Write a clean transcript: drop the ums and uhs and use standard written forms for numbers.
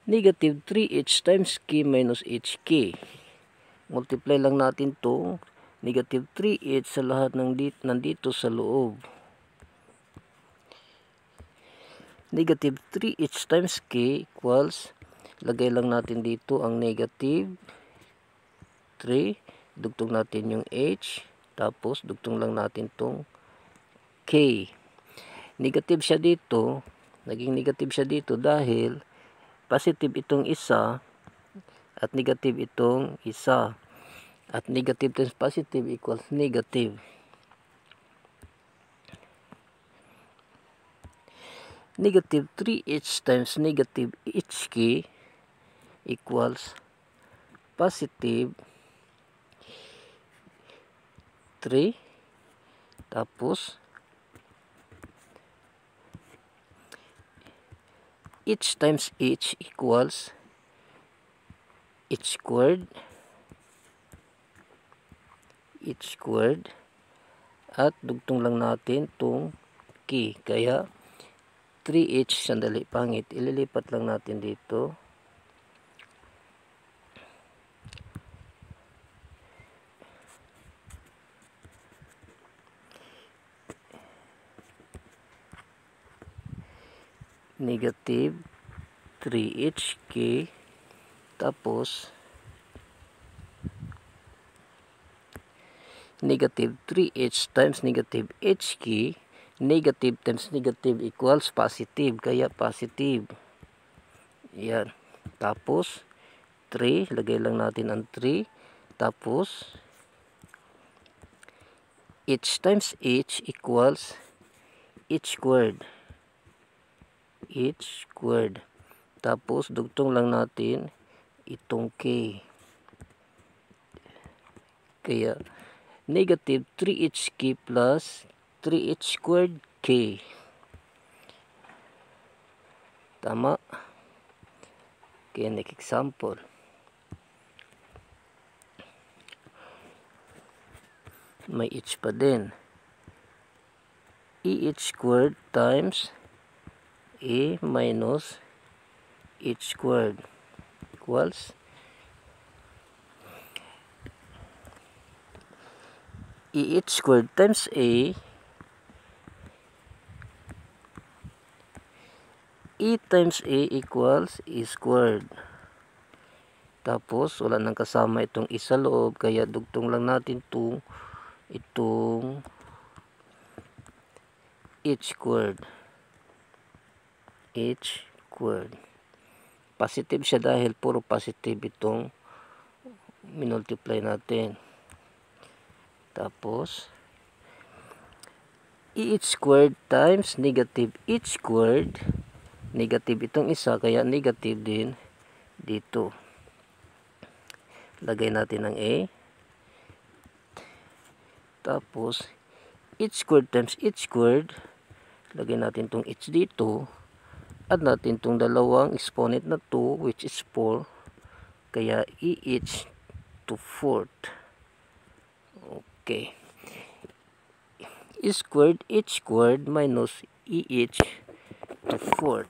Negative 3h times k minus hk. Multiply lang natin to. Negative 3h sa lahat ng nandito sa loob. Negative 3h times k equals, lagay lang natin dito ang negative 3. Dugtong natin yung h. Tapos dugtong lang natin tong k. Negative siya dito. Naging negative siya dito dahil positive itong isa at negative itong isa. At negative times positive equals negative. Negative 3h times negative hk equals positive 3. Tapos h times h equals h squared. At dugtong lang natin itong k. Kaya 3h, sandali, pangit. Ililipat lang natin dito. Negative 3hk. Tapos negative 3h times negative hk. Negative times negative equals positive. Kaya positive. Yan. Tapos 3. Lagay lang natin ang 3. Tapos h times h equals h squared. Tapos dugtong lang natin itong k. Kaya negative 3hk plus 3h squared k. Tama? Kaya next example. May h pa din. squared times a minus h squared equals squared times a times a equals e squared. Tapos wala nang kasama itong isa loob, kaya dugtong lang natin itong h squared. Positive siya dahil puro positive itong minultiply natin. Tapos h squared times negative h squared. Negative itong isa, kaya negative din dito. Lagay natin ang a. Tapos h squared times h squared. Lagay natin itong h dito. Add natin itong dalawang exponent na 2, which is 4. Kaya to 4th. Okay. H squared minus to 4th.